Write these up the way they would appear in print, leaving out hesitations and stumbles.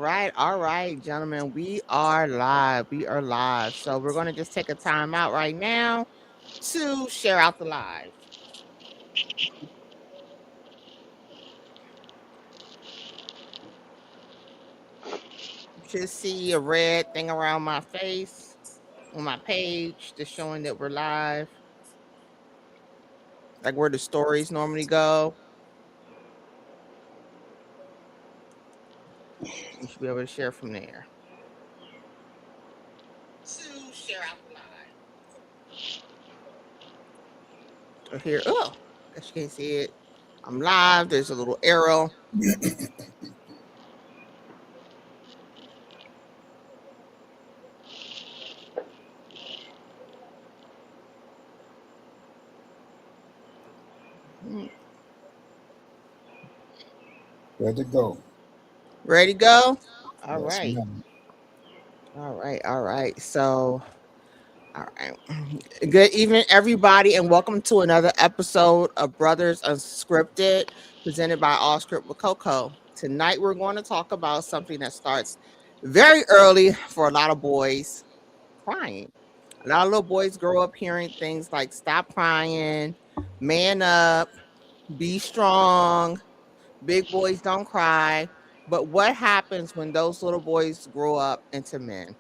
all right, gentlemen. We are live. We are live. So we're gonna just take a time out right now to share out the live. You should see a red thing around my face on my page just showing that we're live, like where the stories normally go. You should be able to share from there. To share out the live. So here, oh, guess you can't see it. I'm live. There's a little arrow. Mm, Ready to go. ready to go? All Yes, right. ma'am. All right. All right. So, all right. Good evening, everybody, and welcome to another episode of Brothers Unscripted, presented by All Script with Coco. Tonight, we're going to talk about something that starts very early for a lot of boys, crying. A lot of little boys grow up hearing things like stop crying, man up, be strong, big boys don't cry. But what happens when those little boys grow up into men?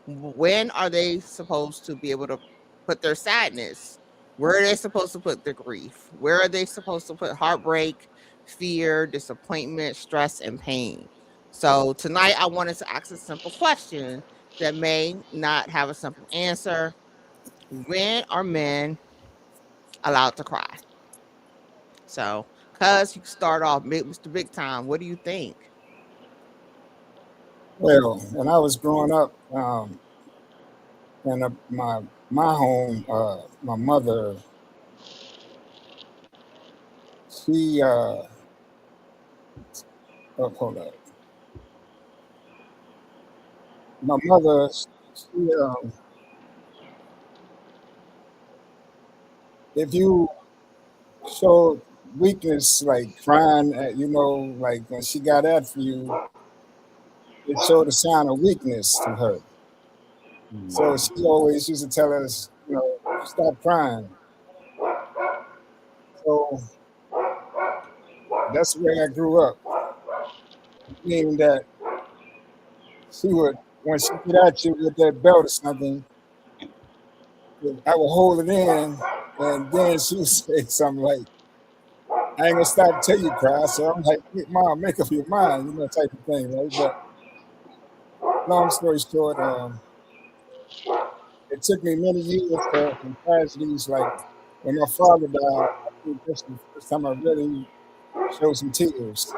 When are they supposed to be able to put their sadness? Where are they supposed to put their grief? Where are they supposed to put heartbreak, fear, disappointment, stress, and pain? So tonight I wanted to ask a simple question that may not have a simple answer. When are men allowed to cry? So, cuz you start off, Mr. Big Time. What do you think? Well, when I was growing up, in my home, my mother, she hold up. My mother, she if you showed weakness, like crying, like when she got after you, it showed a sign of weakness to her. So she always used to tell us, stop crying. So that's where I grew up, meaning that she would, when she get at you with that belt or something, I would hold it in, and then she would say something like, "I ain't gonna stop till you cry." So I'm like, "Mom, make up your mind," type of thing, right? But long story short, it took me many years and tragedies. Like when my father died, I think this was the first time I really showed some tears,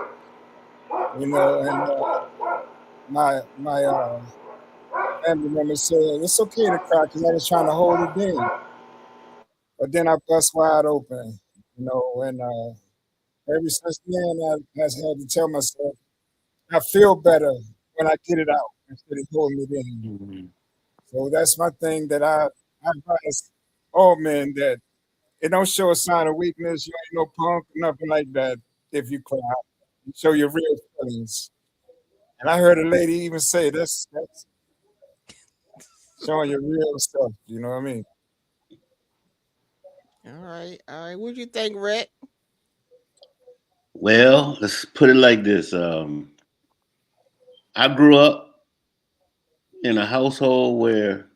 and my family member said it's okay to cry because I was trying to hold it in, but then I bust wide open, and ever since then, I had to tell myself I feel better when I get it out instead of holding it in. So that's my thing that I advise all men that it don't show a sign of weakness. You ain't no punk, nothing like that. If you cry, you show your real feelings. And I heard a lady even say that's showing your real stuff. You know what I mean? All right. All right. What'd you think, Rick? Well, let's put it like this. I grew up in a household where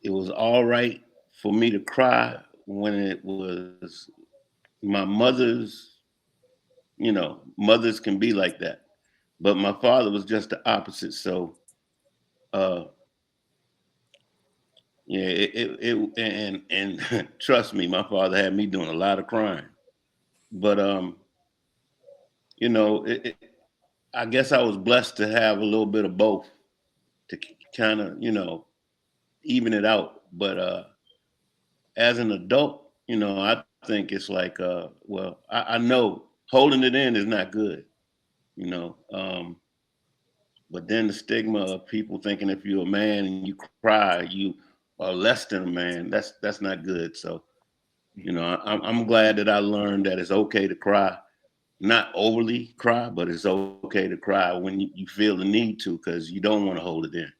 it was all right for me to cry when it was my mother's, mothers can be like that. But my father was just the opposite. So, uh, yeah, and trust me, my father had me doing a lot of crying. But, you know, it, it, I guess I was blessed to have a little bit of both to kind of, even it out. But as an adult, I think it's like, well, I know holding it in is not good, you know. But then the stigma of people thinking if you're a man and you cry, you are less than a man. That's not good. So, I'm glad that I learned that it's okay to cry, not overly cry, but it's okay to cry when you feel the need to because you don't want to hold it in.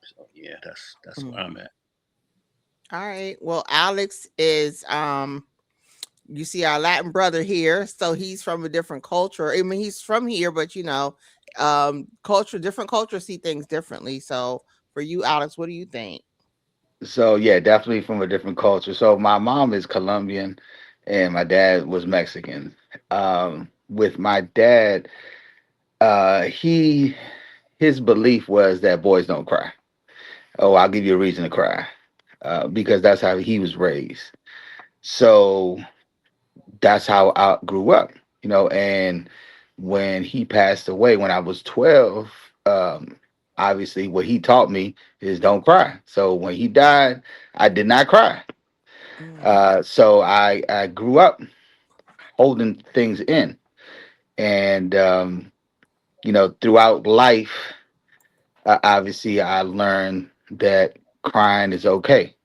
So yeah, that's where Mm. I'm at. All right. Well, Alex is you see our Latin brother here, so he's from a different culture. I mean, he's from here, but culture, different cultures see things differently. So for you, Alex, what do you think? So yeah, definitely from a different culture. So my mom is Colombian, and my dad was Mexican. With my dad, he his belief was that boys don't cry. Oh, I'll give you a reason to cry, because that's how he was raised. So that's how I grew up, And when he passed away when I was 12, obviously what he taught me is don't cry. So when he died, I did not cry. Mm, So I grew up holding things in, and throughout life, obviously I learned that crying is okay,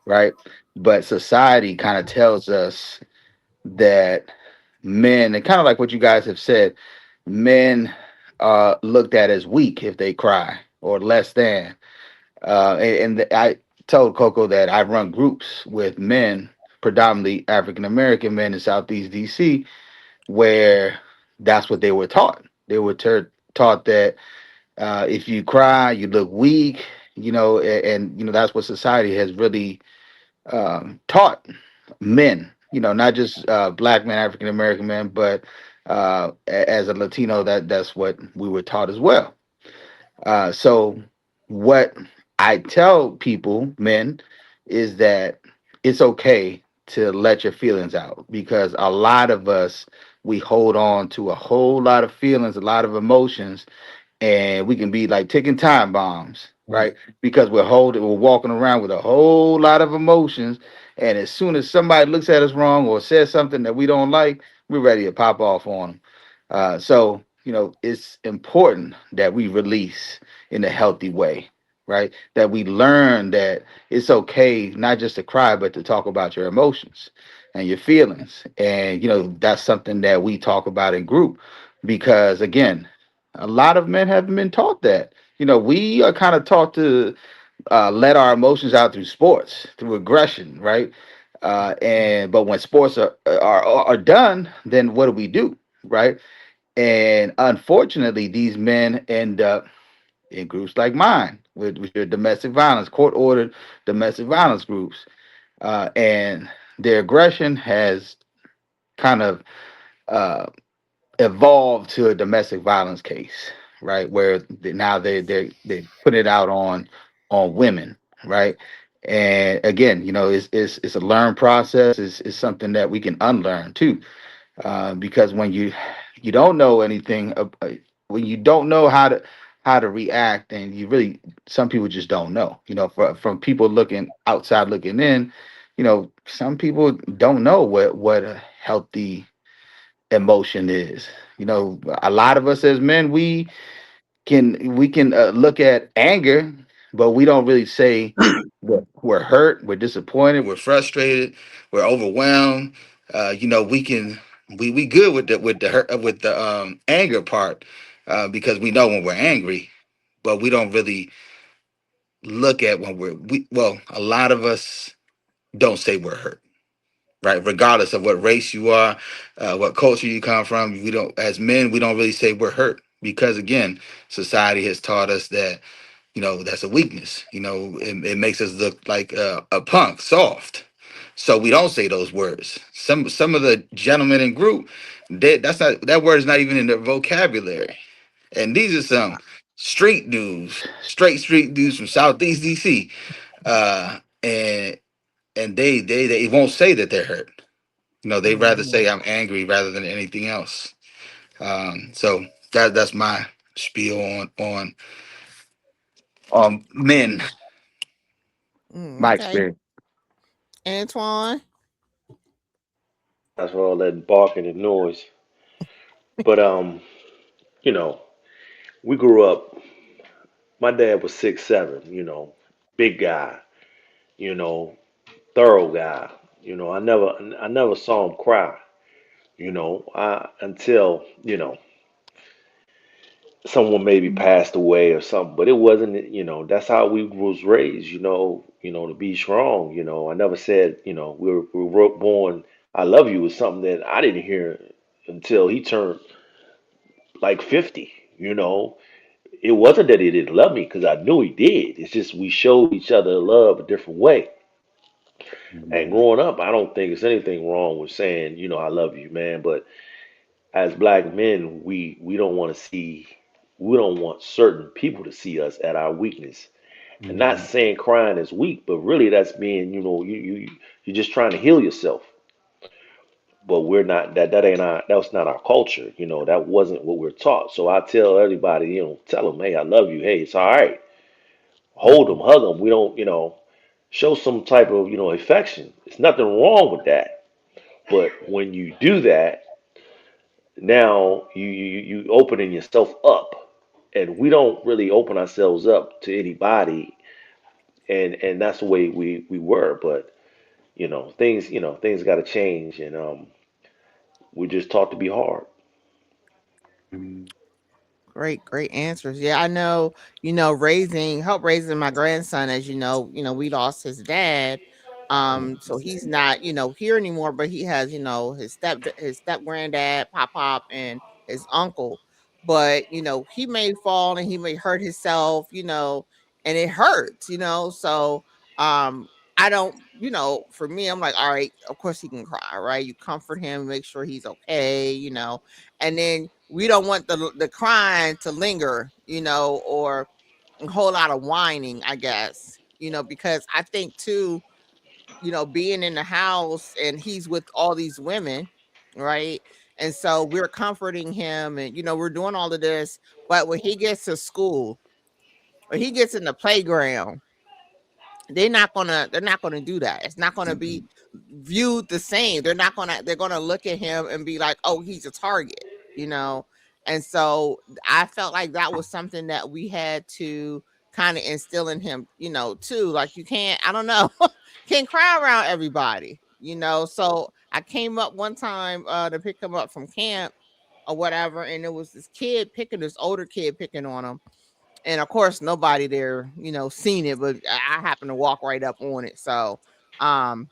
right? But society kind of tells us that men, and kind of like what you guys have said, men are looked at as weak if they cry or less than. And I told Coco that I run groups with men, predominantly African American men in Southeast DC, where that's what they were taught. They were taught that if you cry, you look weak, and that's what society has really taught men, not just black men, African American men, but as a Latino, that's what we were taught as well. So what I tell people, men, is that it's okay to let your feelings out, because a lot of us, we hold on to a whole lot of feelings, a lot of emotions, and we can be like ticking time bombs, right? Because we're walking around with a whole lot of emotions, and as soon as somebody looks at us wrong or says something that we don't like, we're ready to pop off on them. So it's important that we release in a healthy way, right? That we learn that it's okay not just to cry, but to talk about your emotions and your feelings, and that's something that we talk about in group, because again, a lot of men haven't been taught that. We are kind of taught to let our emotions out through sports, through aggression, right? And but when sports are done, then what do, right? And unfortunately, these men end up in groups like mine, with your domestic violence, court ordered domestic violence groups, and their aggression has kind of uh, evolved to a domestic violence case, right? Where now they put it out on women, right? And again, it's a learned process. It's something that we can unlearn too, because when you don't know anything, when you don't know how to react, and you really, some people just don't know. From people looking outside looking in, some people don't know what a healthy emotion is. A lot of us as men, we can look at anger, but we don't really say we're hurt, we're disappointed, we're frustrated, we're overwhelmed. We good with the hurt, with the anger part, because we know when we're angry, but we don't really look at when well, a lot of us don't say we're hurt, right? Regardless of what race you are, what culture you come from, we don't, as men, we don't really say we're hurt, because again, society has taught us that that's a weakness. It makes us look like a punk, soft. So we don't say those words. Some of the gentlemen in group, that word is not even in their vocabulary. And these are some street dudes, straight street dudes from Southeast DC, and they won't say that they're hurt. They rather mm, say I'm angry rather than anything else. So that's my spiel on men, my okay. experience. Antoine. That's for all that barking and noise. But you know, we grew up. My dad was 6'7", big guy, you know, thorough guy. I never saw him cry. until someone maybe passed away or something, but it wasn't, that's how we was raised, to be strong. I never said, we were born, I love you was something that I didn't hear until he turned like 50. It wasn't that he didn't love me because I knew he did. It's just we showed each other love a different way. And Mhm. growing up, I don't think there's anything wrong with saying, I love you, man. But as black men, we don't want to see, we don't want certain people to see us at our weakness. And not Mhm. saying crying is weak, but really that's being, you're just trying to heal yourself. But we're not that ain't our that's not our culture. That wasn't what we're taught. So I tell everybody, tell them, hey, I love you. Hey, it's all right. Hold them, Mhm. hug them. We don't, show some type of, affection. There's nothing wrong with that. But when you do that, now you opening yourself up, and we don't really open ourselves up to anybody, and that's the way we were. But things got to change, and we're just taught to be hard. Mhm. Great, great answers. Yeah, I know, help raising my grandson, as we lost his dad. So he's not, here anymore, but he has, his step granddad, pop pop, and his uncle. But, he may fall and he may hurt himself, and it hurts, So I don't, for me, I'm like, all right, of course he can cry, right? You comfort him, make sure he's okay, and then we don't want the crying to linger, or a whole lot of whining, I guess, because I think too, being in the house and he's with all these women, right? And so we're comforting him and, we're doing all of this. But when he gets to school or he gets in the playground, they're not gonna do that. It's not gonna be viewed the same. They're gonna look at him and be like, oh, he's a target, you know. And so I felt like that was something that we had to kind of instill in him, too. Like you can't, I don't know, can't cry around everybody, So I came up one time to pick him up from camp or whatever, and it was this older kid picking on him, and of course nobody there seen it, but I happened to walk right up on it. So um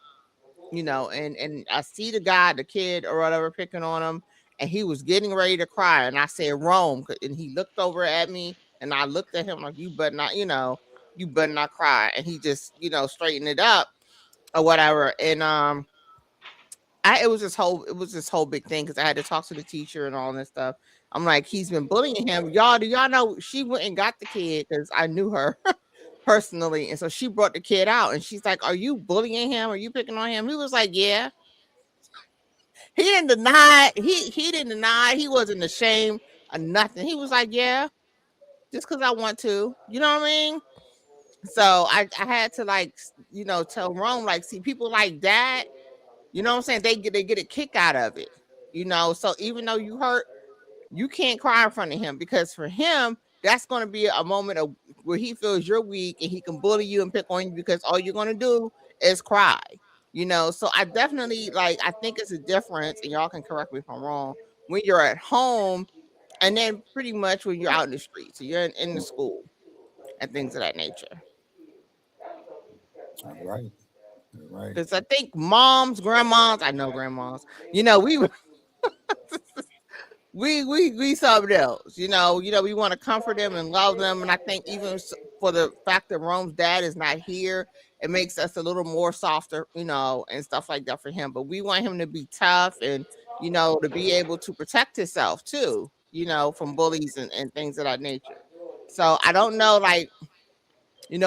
and I see the kid or whatever picking on him, and he was getting ready to cry, and I said Rome, and he looked over at me, and I looked at him like, you better not cry, and he just straightened it up or whatever. And it was this whole big thing because I had to talk to the teacher and all this stuff. I'm like, he's been bullying him. Y'all, do y'all know she went and got the kid because I knew her personally, and so she brought the kid out, and she's like, "Are you bullying him? Are you picking on him?" He was like, "Yeah." He didn't deny it. He didn't deny it. He wasn't ashamed of nothing. He was like, "Yeah, just because I want to." You know what I mean? So I had to tell Rome, like, see, people like that. You know what I'm saying? They get a kick out of it. So even though you hurt, you can't cry in front of him, because for him, that's going to be a moment of where he feels you're weak and he can bully you and pick on you because all you're going to do is cry. So I definitely, I think it's a difference, and y'all can correct me if I'm wrong, when you're at home and then pretty much when you're out in the streets, so you're in the school and things of that nature. All right. All right. Because I think moms, grandmas, I know grandmas, we we something else. We want to comfort them and love them, and I think even for the fact that Rome's dad is not here, it makes us a little more softer, and stuff like that for him. But we want him to be tough and to be able to protect himself too, from bullies and things of that nature. So I don't know,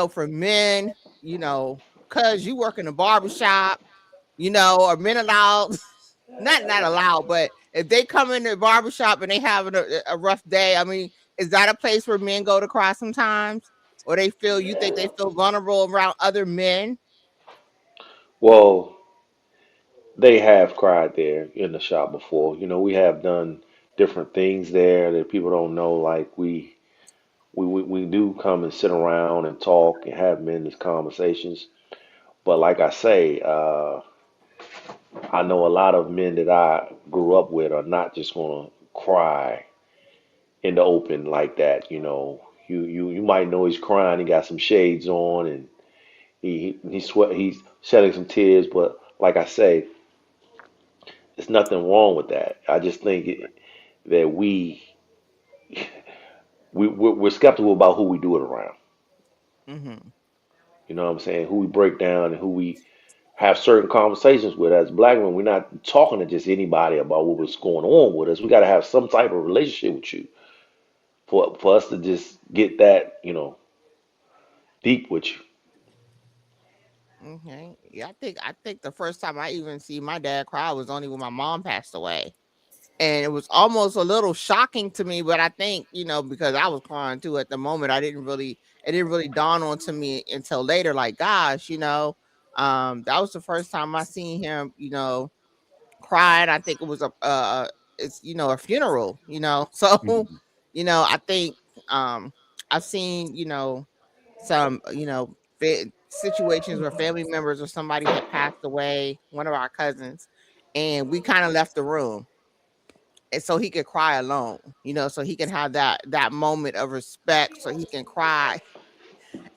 for men, cause you work in a barbershop, or men allowed, not allowed, but if they come in the barbershop and they having a rough day, I mean, is that a place where men go to cry sometimes? Or you think they feel vulnerable around other men? Well, they have cried there in the shop before. We have done different things there that people don't know. Like we do come and sit around and talk and have men's conversations. But like I say, I know a lot of men that I grew up with are not just gonna cry in the open like that. You might know he's crying. He got some shades on, and he's shedding some tears. But like I say, there's nothing wrong with that. I just think that we're skeptical about who we do it around. Mm-hmm. You know what I'm saying? Who we break down and who we have certain conversations with. As black men, we're not talking to just anybody about what's going on with us. We got to have some type of relationship with you for us to just get that, deep with you. Okay. Yeah, I think the first time I even see my dad cry was only when my mom passed away. And it was almost a little shocking to me, but I think, because I was crying too at the moment, it didn't really dawn on to me until later, like, gosh, that was the first time I seen him, cried. I think it was it's, a funeral, so, Mhm. I think, um, I've seen, some, situations where family members or somebody had passed away, one of our cousins, and we kind of left the room and so he could cry alone, so he can have that moment of respect, so he can cry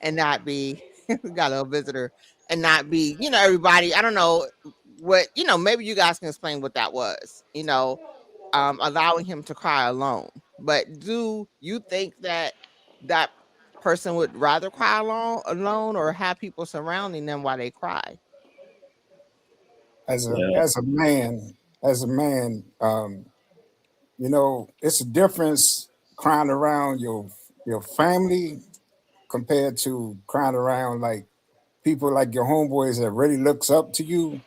and not be we got a little visitor and not be, everybody. I don't know what, maybe you guys can explain what that was, allowing him to cry alone. But do you think that that person would rather cry alone or have people surrounding them while they cry? As a Well, as a man, it's a difference crying around your family compared to crying around like people like your homeboys that really looks up to you.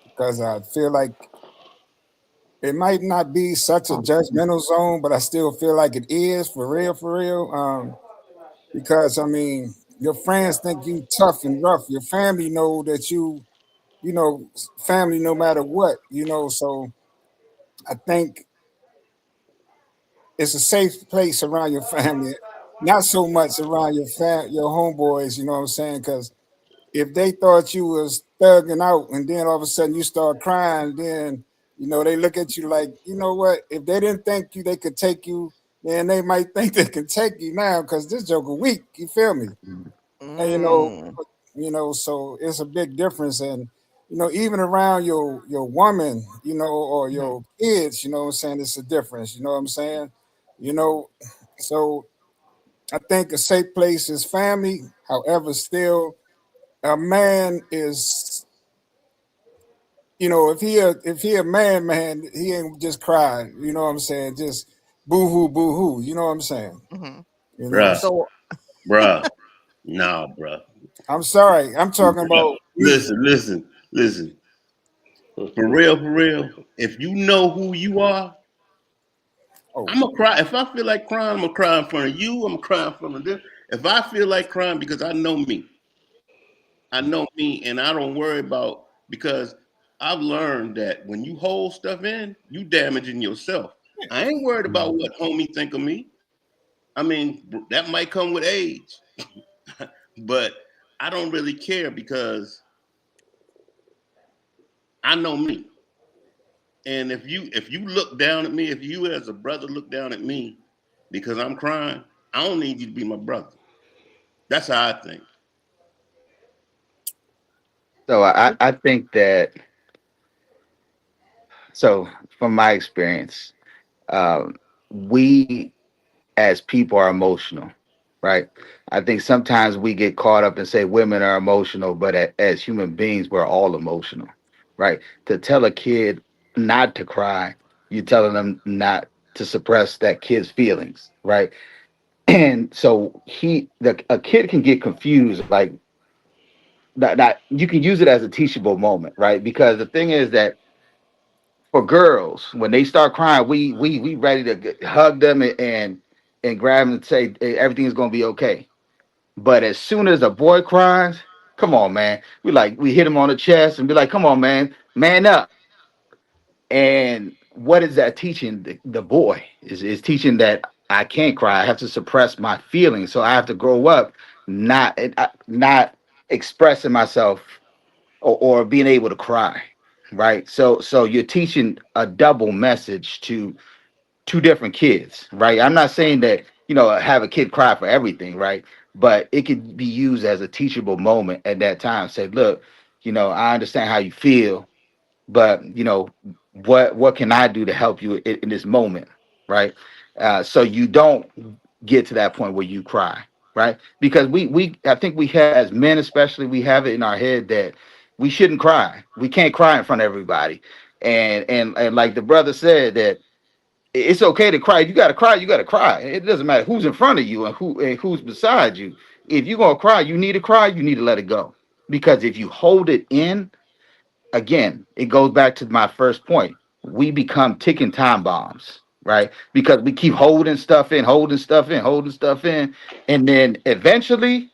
Because I feel like it might not be such a judgmental zone, but I still feel like it is for real, for real. Because I mean, your friends think you tough and rough. Your family know that family no matter what. So I think it's a safe place around your family, not so much around your homeboys. You know what I'm saying? Because if they thought you was thugging out, and then all of a sudden you start crying, then they look at you like, you know what? If they didn't think they could take you, then they might think they can take you now because this joker weak. You feel me? And Mm, so it's a big difference. And even around your woman, or mhm, your kids, what I'm saying, it's a difference. You know what I'm saying? You know, so I think a safe place is family. However, still a man is, if he a man, he ain't just cry. You know what I'm saying? Just boo hoo, boo hoo. You know what I'm saying? mhm. bruh, So So, bruh, no, bruh, I'm sorry. I'm talking bruh. about me. Listen, listen, listen. For real, for real. If you know who you are, Oh, I'm gonna cry. If I feel like crying, I'm gonna cry in front of you. I'm gonna cry in front of them. If I feel like crying because I know me, and I don't worry about because I've learned that when you hold stuff in, you damaging yourself. I ain't worried about Mhm. what homie think of me. I mean, that might come with age, but I don't really care because I know me. And if you look down at me, if you as a brother look down at me because I'm crying, I don't need you to be my brother. That's how I think. So I, what? I think that, so from my experience, we as people are emotional, right? I think sometimes we get caught up and say women are emotional, but as human beings, we're all emotional, right? To tell a kid not to cry, you're telling them not to suppress that kid's feelings, right? And so a kid can get confused, like that you can use it as a teachable moment, right? Because the thing is that for girls, when they start crying, we ready to hug them and grab them and say, "Hey, everything's gonna be okay." But as soon as a boy cries, come on, man, we hit him on the chest and be like, "Come on, man up." And what is that teaching the boy? Is teaching that I can't cry. I have to suppress my feelings. So I have to grow up not expressing myself or being able to cry. right? So you're teaching a double message to two different kids, right? I'm not saying that, have a kid cry for everything, right? But it could be used as a teachable moment at that time. Say, look, I understand how you feel, but what can I do to help you in this moment, right? So you don't get to that point where you cry, right? Because we I think we have, as men especially, we have it in our head that we shouldn't cry. We can't cry in front of everybody, and like the brother said, that it's okay to cry. You got to cry. You got to cry. It doesn't matter who's in front of you and who's beside you. If you're gonna cry, you need to cry. You need to let it go, because if you hold it in, again, it goes back to my first point. We become ticking time bombs, right? Because we keep holding stuff in, holding stuff in, holding stuff in, and then eventually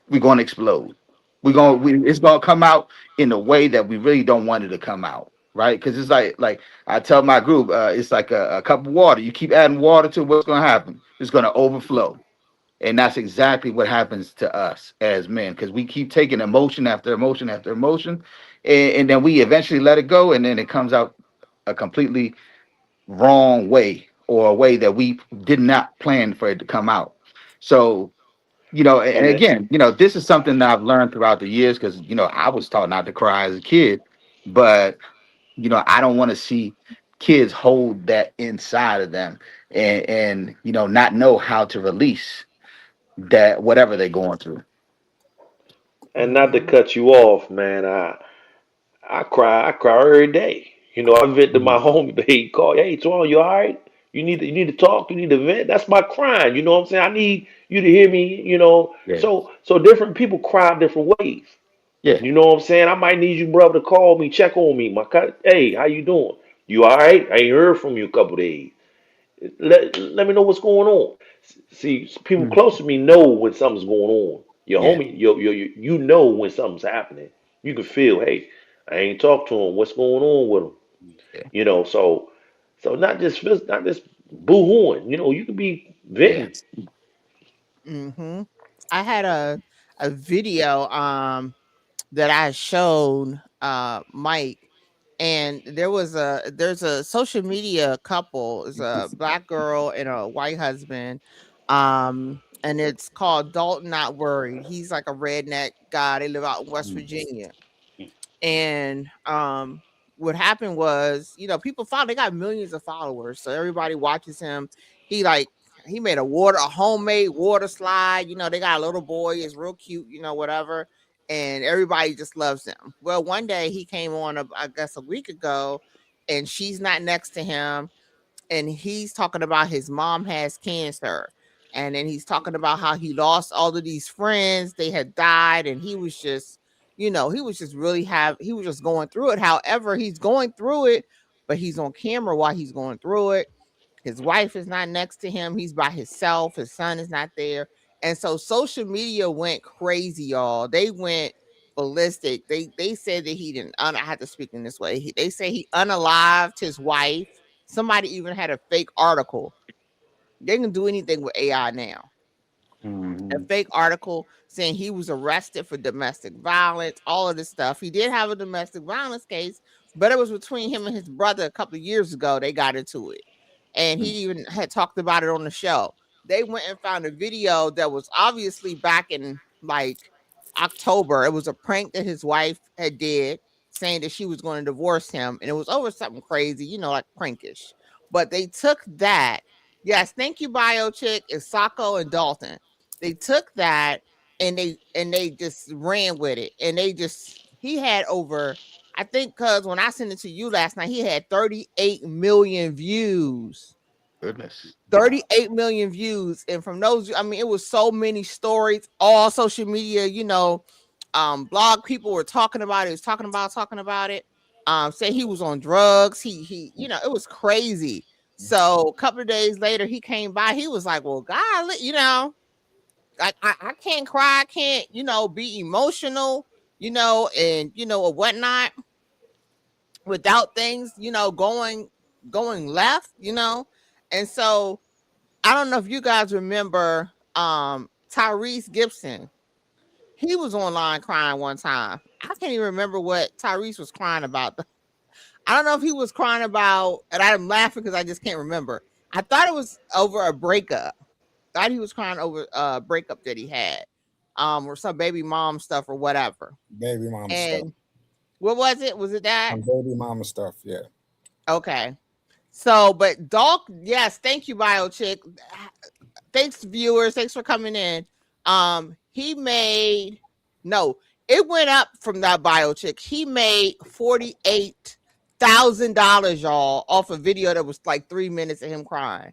we're going to explode. It's going to come out in a way that we really don't want it to come out, right? Because it's like I tell my group, it's like a cup of water. You keep adding water to what's going to happen. It's going to overflow. And that's exactly what happens to us as men, because we keep taking emotion after emotion after emotion, and then we eventually let it go, and then it comes out a completely wrong way, or a way that we did not plan for it to come out. So, and And it, again, this is something that I've learned throughout the years, because I was taught not to cry as a kid, but I don't want to see kids hold that inside of them, and not know how to release that, whatever they're going through. and not to Mm-hmm. cut you off, man. I cry every day. I vent to my Mhm. homie, but he call, hey, Twan, you all right? You need to talk. You need to vent. That's my crying. You know what I'm saying? I need you to hear me. Yeah, So different people cry different ways. yeah. You know what I'm saying? I might need you, brother, to call me, check on me. Hey, how you doing? You all right? I ain't heard from you a couple days. Let me know what's going on. See, people Mm. close to me know when something's going on. Your Yeah, homie, you know when something's happening. You can feel, hey, I ain't talked to him. What's going on with him? yeah, So not just boo-hooing. You could be yeah. venting. Mm-hmm. I had a video that I showed Mike, and there's a social media couple. It's a black girl and a white husband. And it's called Dalton Not Worried. He's like a redneck guy. They live out in West Mm. Virginia. And what happened was, people follow, they got millions of followers, so everybody watches him. He like he made a homemade water slide. They got a little boy, is real cute, whatever. And everybody just loves him. Well, one day he came on, I guess a week ago, and she's not next to him, and he's talking about his mom has cancer. And then he's talking about how he lost all of these friends, they had died, and he was just, he was just he was just going through it. However, he's going through it, but he's on camera while he's going through it. His wife is not next to him. He's by himself. His son is not there. And so social media went crazy, y'all. They went ballistic. They said that he didn't. I have to speak in this way. They say he unalived his wife. Somebody even had a fake article. They can do anything with AI now. A Mhm. fake article saying he was arrested for domestic violence, all of this stuff. He did have a domestic violence case, but it was between him and his brother a couple of years ago. They got into it. And he Mm. even had talked about it on the show. They went and found a video that was obviously back in like October. It was a prank that his wife had did, saying that she was going to divorce him. And it was over something crazy, like prankish. But they took that. Yes, thank you, Bio Chick. It's Sacco and Dalton. They took that and they just ran with it. And he had over, I think, because when I sent it to you last night, he had 38 million views. Goodness. 38 million views. And from those, I mean, it was so many stories, all social media, blog people were talking about it, was talking about it. Saying he was on drugs. It was crazy. So a couple of days later, he came by. He was like, well, God, I can't cry, I can't, be emotional, and or whatnot without things, going left, And so I don't know if you guys remember Tyrese Gibson. He was online crying one time. I can't even remember what Tyrese was crying about. I don't know if he was crying about, and I'm laughing because I just can't remember. I thought it was over a breakup. Thought he was crying over a breakup that he had, or some baby mom stuff or whatever. Baby mama stuff. And what was it? Was it that? Some baby mama stuff. Yeah. Okay. So, but Dolk, yes, thank you, Bio Chick. Thanks, viewers. Thanks for coming in. He made no, it went up from that Bio Chick. He made $48,000, y'all, off a video that was like 3 minutes of him crying.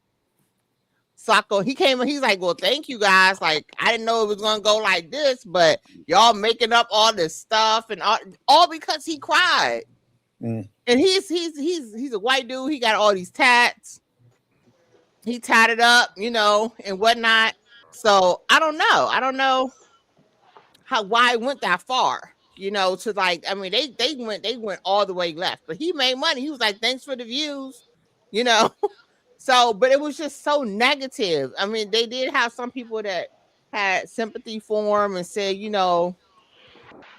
Socko, he came and he's like, well, thank you guys. Like, I didn't know it was gonna go like this, but y'all making up all this stuff and all because he cried. Mm. And he's a white dude. He got all these tats. He tatted up, and whatnot. So I don't know. I don't know why it went that far. To like, I mean, they went all the way left, but he made money. He was like, thanks for the views, you know. So, but it was just so negative. I mean, they did have some people that had sympathy for him and said,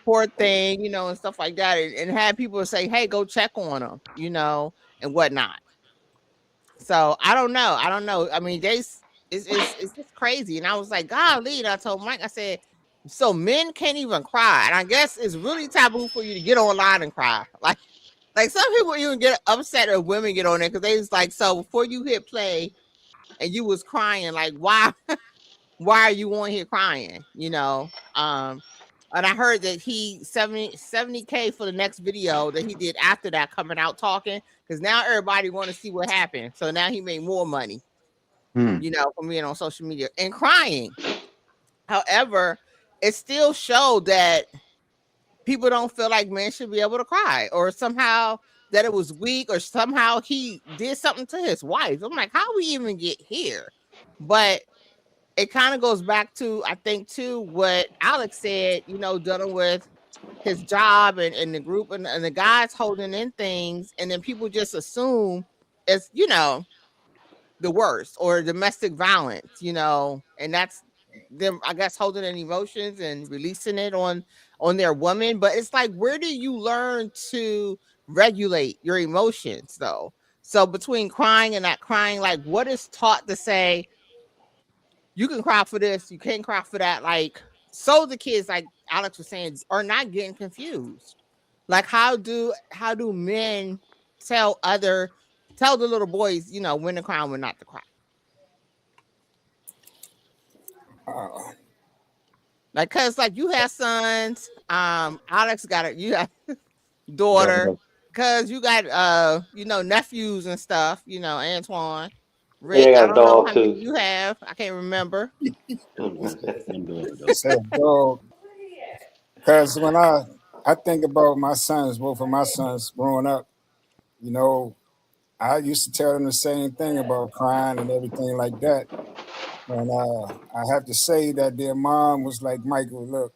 poor thing, and stuff like that, and had people say, hey, go check on him, and whatnot. So I don't know. I don't know. I mean, it's just crazy. And I was like, golly, and I told Mike, I said, so men can't even cry. And I guess it's really taboo for you to get online and cry. Like some people even get upset if women get on there because they was like, so before you hit play and you was crying, like, why are you on here crying? And I heard that he 70K for the next video that he did after that, coming out talking, because now everybody want to see what happened. So now he made more money, from being on social media and crying. However, it still showed that people don't feel like men should be able to cry, or somehow that it was weak, or somehow he did something to his wife. I'm like, how we even get here? But it kind of goes back to, I think, too, what Alex said, dealing with his job and the group and the guys holding in things. And then people just assume it's, the worst, or domestic violence, and that's them, I guess, holding in emotions and releasing it on their woman. But it's like, where do you learn to regulate your emotions though? So between crying and not crying, like, what is taught to say, you can cry for this, you can't cry for that. Like, so the kids, like Alex was saying, are not getting confused. Like, how do men tell the little boys, when to cry and when not to cry? Uh, Like, cause like you have sons, Alex you got daughter, cause you got nephews and stuff, Antoine, Yeah, I Rick. I got a don't know dog how many too. you have. I can't remember. One daughter though. said dog. Because when I think about my sons, both of my sons growing up, you know, I used to tell them the same thing about crying and everything like that. And I have to say that their mom was like, Michael, look,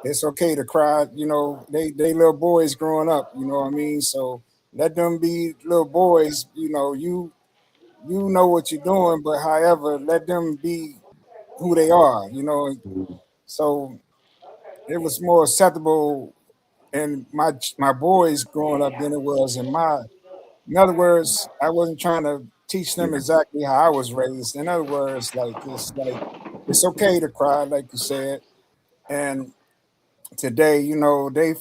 it's okay to cry. They little boys growing up. You know what I mean? So let them be little boys. You know what you're doing, but however, let them be who they are. So it was more acceptable in my boys growing up than it was in my. In other words, I wasn't trying to teach them exactly how I was raised. In other words, like it's okay to cry, like you said. And today, they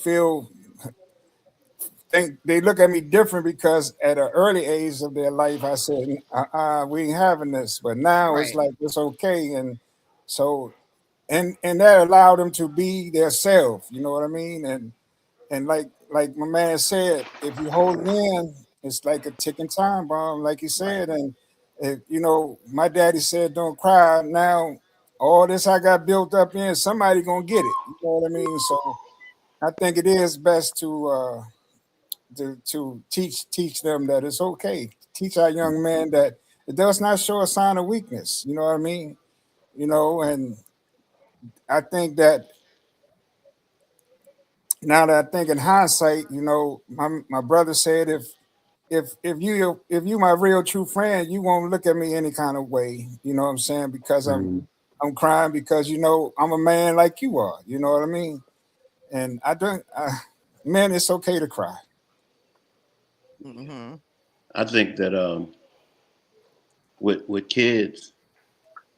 think they look at me different because at an early age of their life, I said, we ain't having this. But now it's Right, like it's okay, and so and that allowed them to be their self. You know what I mean? And like my man said, if you hold it in, it's like a ticking time bomb, like you right, said. And my daddy said, "Don't cry." Now all this I got built up in, somebody gonna get it. You know what I mean? So I think it is best to teach them that it's okay. Teach our young man that it does not show a sign of weakness. You know what I mean? And I think that now that I think in hindsight, my brother said if you my real true friend, you won't look at me any kind of way. You know what I'm saying? Because I'm crying because I'm a man like you are. You know what I mean? And I don't. Man, it's okay to cry. Mm-hmm. I think that with kids,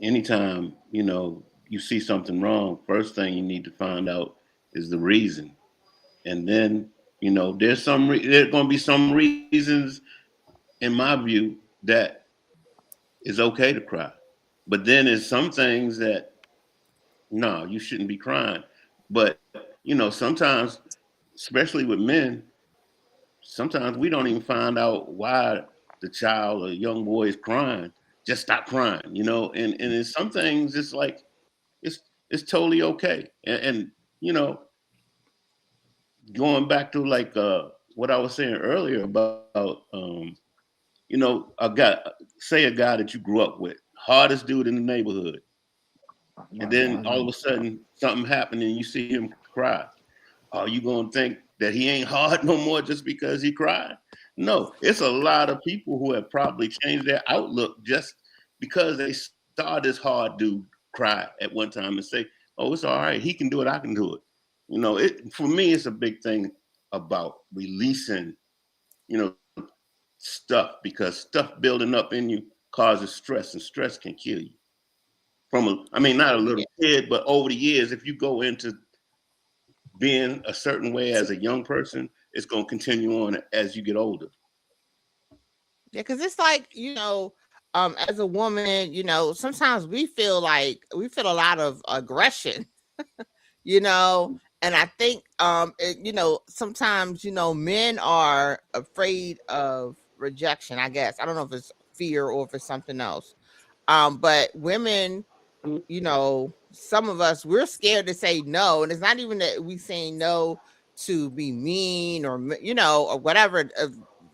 anytime you see something wrong, first thing you need to find out is the reason, and then there's going to be some reasons, in my view, that is okay to cry, but then there's some things that no, you shouldn't be crying. But sometimes, especially with men, sometimes we don't even find out why the child or young boy is crying. Just stop crying, and in some things it's like it's totally okay. And you know, going back to like what I was saying earlier about a guy, say a guy that you grew up with, hardest dude in the neighborhood, and then all of a sudden something happened and you see him cry. Are you gonna think that he ain't hard no more just because he cried? No, it's a lot of people who have probably changed their outlook just because they saw this hard dude cry at one time and say, "Oh, it's all right. He can do it. I can do it." It for me, it's a big thing about releasing, stuff, because stuff building up in you causes stress, and stress can kill you. I mean, not a little Yeah. kid, but over the years, if you go into being a certain way as a young person, it's going to continue on as you get older. Yeah, because it's like, as a woman, sometimes we feel a lot of aggression, you know, and I think, sometimes, men are afraid of rejection, I guess. I don't know if it's fear or if it's something else. But women, some of us, we're scared to say no. And it's not even that we saying no to be mean or, or whatever,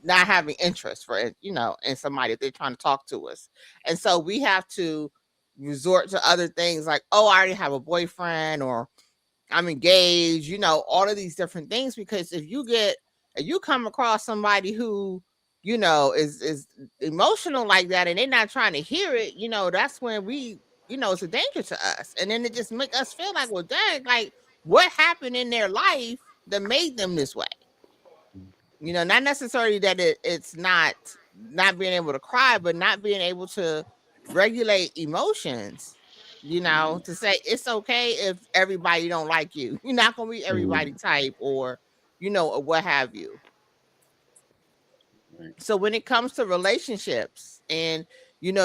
not having interest for it, in somebody if they're trying to talk to us. And so we have to resort to other things like, oh, I already have a boyfriend, or I'm engaged, all of these different things. Because if you come across somebody who, is emotional like that and they're not trying to hear it, that's when it's a danger to us. And then it just make us feel like, well, dang, like what happened in their life that made them this way? Not necessarily that it's not being able to cry, but not being able to regulate emotions. To say it's okay if everybody don't like you. You're not gonna be everybody type, or or what have you. Right. So when it comes to relationships, and your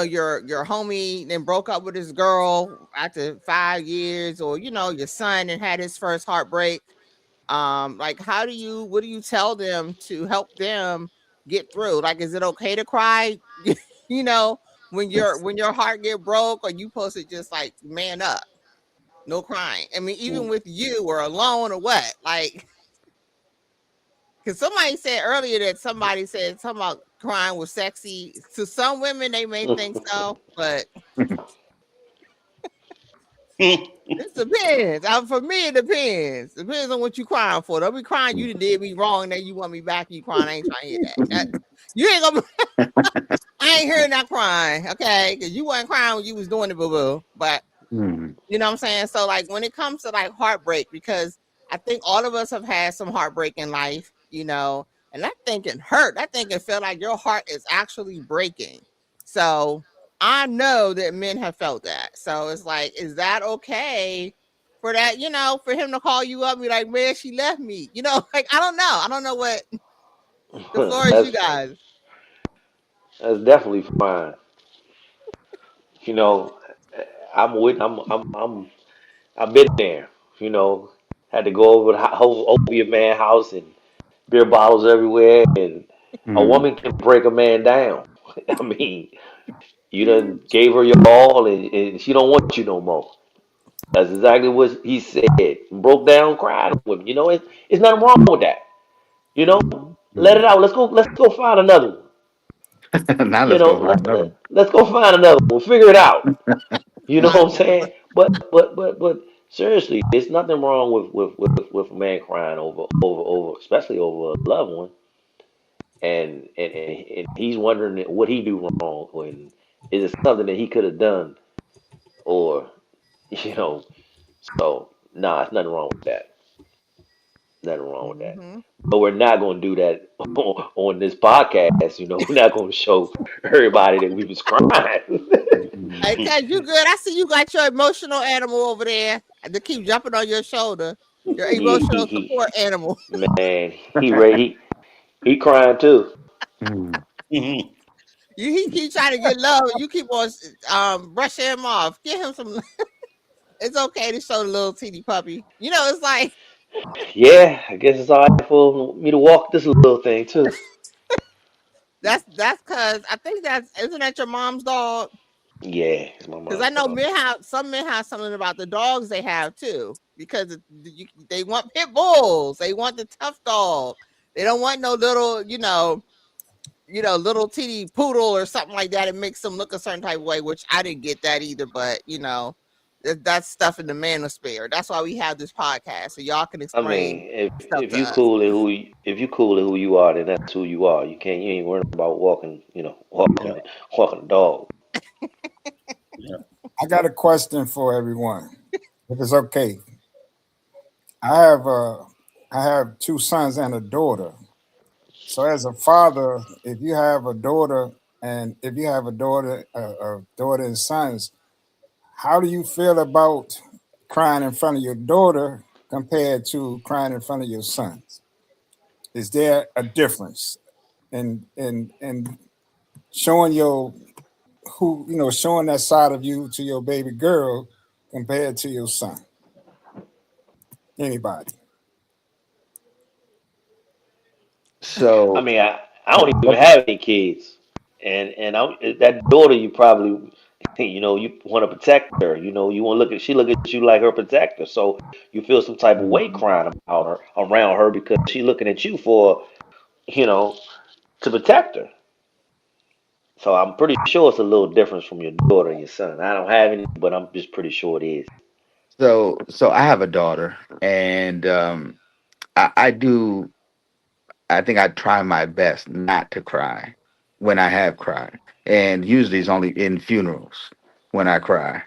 homie then broke up with his girl after 5 years, or your son and had his first heartbreak, like what do you tell them to help them get through? Like, is it okay to cry? you know when your heart get broke, or you supposed to just like man up, no crying? I mean, even with you or alone or what, like, because somebody said earlier that somebody said something about crying was sexy to some women. They may think so, but it depends. For me, it depends. Depends on what you crying for. Don't be crying you did me wrong, and then you want me back. You crying. I ain't trying to hear that. You ain't gonna. I ain't hearing that crying, okay? Because you wasn't crying when you was doing it, boo boo. But you know what I'm saying? So like when it comes to like heartbreak, because I think all of us have had some heartbreak in life, and that thing can hurt. That thing can feel like your heart is actually breaking. So I know that men have felt that. So it's like, is that okay for that, for him to call you up and be like, man, she left me? Like I don't know. I don't know what the floor is, you that's guys. that's definitely fine. You know, I've been there. You know, had to go over over your man house and beer bottles everywhere, and a woman can break a man down. I mean, you done gave her your all, and she don't want you no more. That's exactly what he said. Broke down, cried with him. It's nothing wrong with that. You know, let it out. Let's go find another one. Now let's go find another Let's go find another one. Figure it out. You know what I'm saying? But seriously, there's nothing wrong with a man crying over, especially over a loved one, and he's wondering what he do wrong, and is it something that he could have done, or you know, so nah, it's nothing wrong with that. Nothing wrong with that. Mm-hmm. But we're not going to do that on this podcast. We're not going to show everybody that we was crying. Hey, cuz you good. I see you got your emotional animal over there to keep jumping on your shoulder. Your Yeah, emotional support animal. man, he crying too. Mm. Mhm. He keep trying to get love. You keep on brushing him off. Give him some. It's okay to show the little teeny puppy. It's like Yeah, I guess it's all right for me to walk this little thing too. that's because I think that's isn't that your mom's dog? Yeah, it's my Because I mom's know dog. men have something about the dogs they have too. Because they want pit bulls. They want the tough dog. They don't want no little, little teeny poodle or something like that. It makes them look a certain type of way, which I didn't get that either. But that's stuff in the manosphere. That's why we have this podcast, so y'all can I explain mean, stuff if to you us. cool at if you cool at who you are, then that's who you are. You ain't worrying about walking, Yeah, walking a dog. yeah. I got a question for everyone, if it's okay. I have uh, I have two sons and a daughter. So as a father, if you have a daughter and if you have a daughter and sons, how do you feel about crying in front of your daughter compared to crying in front of your sons? Is there a difference in showing your showing that side of you to your baby girl compared to your son? Anybody? I So mean, I don't even have any kids, and that daughter you probably you want to protect her. You want to she look at you like her protector, so you feel some type of way crying about her around her because she looking at you for you know to protect her. So I'm pretty sure it's a little difference from your daughter and your son. I don't have any, but I'm just pretty sure it is. so I have a daughter, and I do. I think I try my best not to cry when I have cried, and usually it's only in funerals when I cry.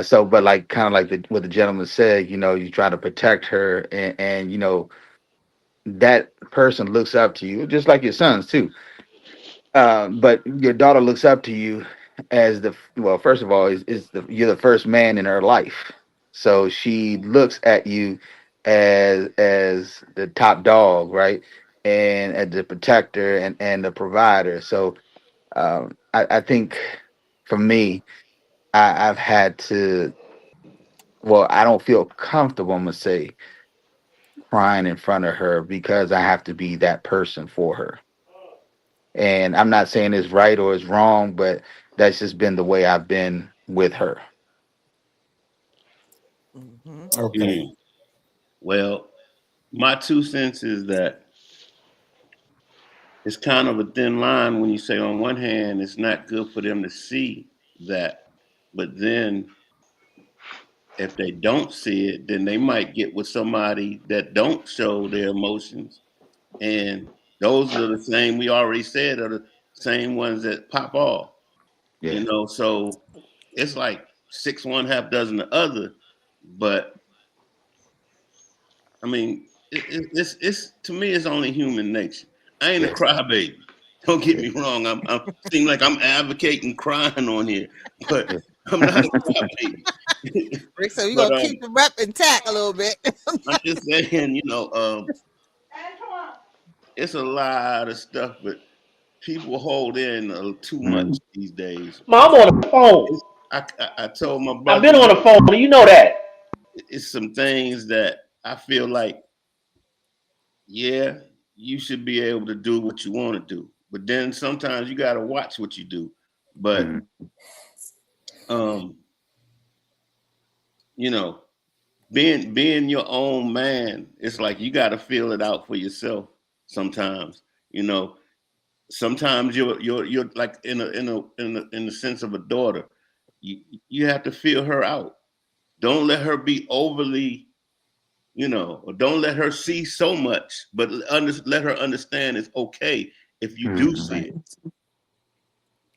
So, but like kind of like what the gentleman said, you try to protect her, and that person looks up to you, just like your sons too. But your daughter looks up to you as well. First of all, you're the first man in her life, so she looks at you as the top dog, right? And as the protector and the provider. So I think for me, I've had to. Well, I don't feel comfortable, I'm gonna say, crying in front of her because I have to be that person for her. And I'm not saying it's right or it's wrong, but that's just been the way I've been with her. Hmm. Okay. Mm. Well, my 2 cents is that it's kind of a thin line when you say on one hand it's not good for them to see that, but then if they don't see it, then they might get with somebody that don't show their emotions, and those are the same we already said are the same ones that pop off. Yeah. So it's like six one half dozen the other, but I mean, it's to me, it's only human nature. I ain't a Yeah. crybaby. Don't get Yeah. me wrong. I'm seem like I'm advocating crying on here, but Yeah. I'm not a crybaby. Rick said, we're but going to keep the rep intact a little bit. I'm just saying, it's a lot of stuff, but people hold in too much Mhm. these days. Mom, I'm on the phone. It's, I told my I've brother, been on the phone. You know that. it's some things that I feel like, yeah, you should be able to do what you want to do. But then sometimes you got to watch what you do. But, Mhm. um, you know, being your own man, it's like you got to feel it out for yourself sometimes. You know, sometimes you're like in the sense of a daughter. You have to feel her out. Don't let her be overly, or don't let her see so much, but let her understand it's okay if you do see Mhm. it.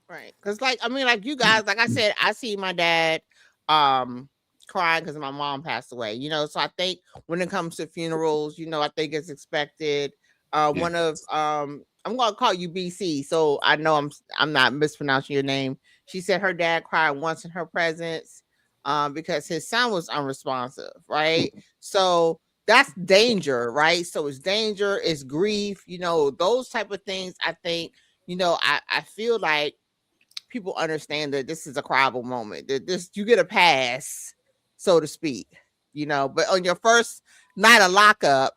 Right. Because, like, I mean, like you guys, like I said, I see my dad um crying because my mom passed away. So I think when it comes to funerals, I think it's expected. Yeah. One of I'm gonna call you BC, so I know I'm not mispronouncing your name. She said her dad cried once in her presence, because his son was unresponsive, right? So that's danger, right? So it's danger, it's grief, those type of things. I think, I feel like people understand that this is a criable moment, that this you get a pass, so to speak, but on your first night of lockup,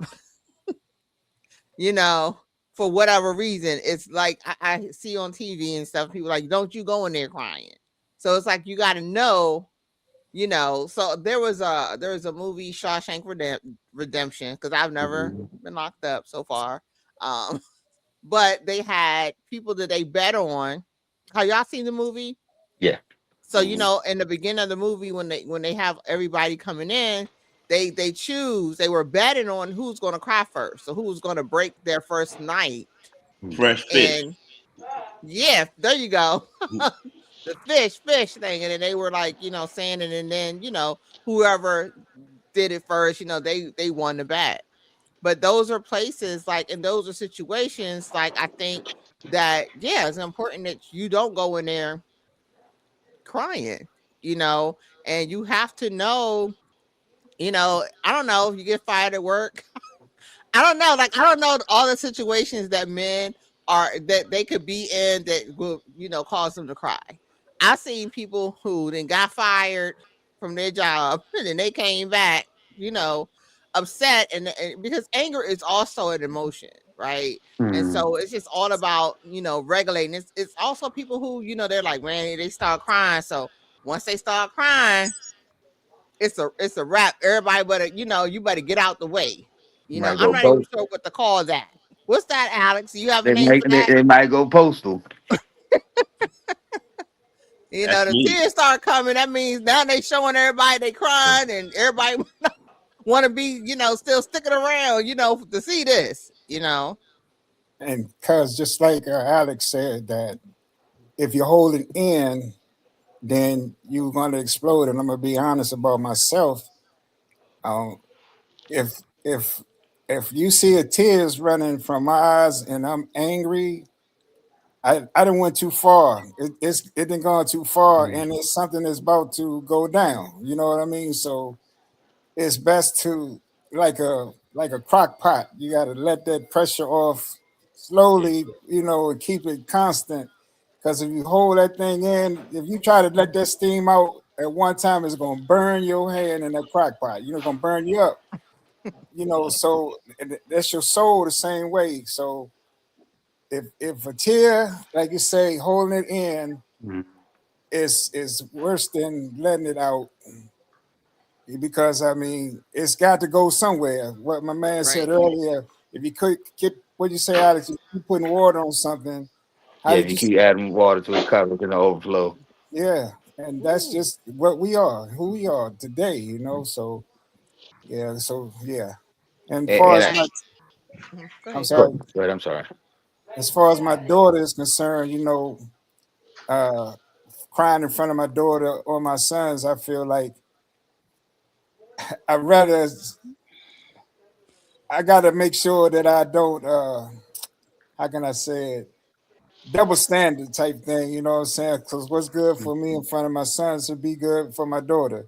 you know, for whatever reason, it's like I see on TV and stuff, people like, don't you go in there crying. So it's like you gotta know, so there was a movie, Shawshank Redemption, because I've never been locked up so far. Um, but they had people that they bet on. Have y'all seen the movie? Yeah. So Mhm. in the beginning of the movie, when they have everybody coming in, they were betting on who's going to cry first, so who's going to break their first night. Fresh fish. And yeah, there you go. The fish thing, and then they were like, saying it, and then whoever did it first, they won the bet. But those are places, like, and those are situations, like, I think that, yeah, it's important that you don't go in there crying, you know, and you have to know, I don't know if you get fired at work. I don't know. Like, I don't know all the situations that men are that they could be in that will, cause them to cry. I've seen people who then got fired from their job and then they came back, you know, upset, and because anger is also an emotion, right? And Mm. so it's just all about, regulating. It's also people who, they're like, man, they start crying. So once they start crying, it's a wrap. Everybody better, you better get out the way. Might I'm go not even post. sure what to call that. What's that, Alex? Do you have a They name might for that? they might go postal. That's The me. tears start coming. That means now they showing everybody they crying, and everybody want to be, still sticking around, to see this. And cause just like Alex said that if you hold it in, then you're gonna explode. And I'm gonna be honest about myself. Um, if if if you see a tears running from my eyes and I'm angry, I didn't went too far. It didn't gone too far, Mm. and it's something that's about to go down. You know what I mean? So it's best to like a crock pot. You got to let that pressure off Yeah. slowly, and keep it constant. Because if you hold that thing in, if you try to let that steam out at one time, it's gonna burn your hand in that crock pot. Gonna burn you up. So that's your soul the same way. So if a tear, like you say, holding it in Mm. is worse than letting it out, because I mean it's got to go somewhere. What my man said Right. earlier, if you could keep what you say, Alex, if you putting water on something, how Yeah, did if you you say? keep adding water to a cup, it's gonna overflow. Yeah, and that's Ooh. just what we are, who we are today. So yeah. And far And as I, my, Go I'm ahead. Go go ahead. sorry, ahead. Go ahead. I'm sorry. as far as my daughter is concerned, uh, crying in front of my daughter or my sons, I feel like I rather I got to make sure that I don't. How can I say it? Double standard type thing. You know what I'm saying? Because what's good for me in front of my sons should be good for my daughter.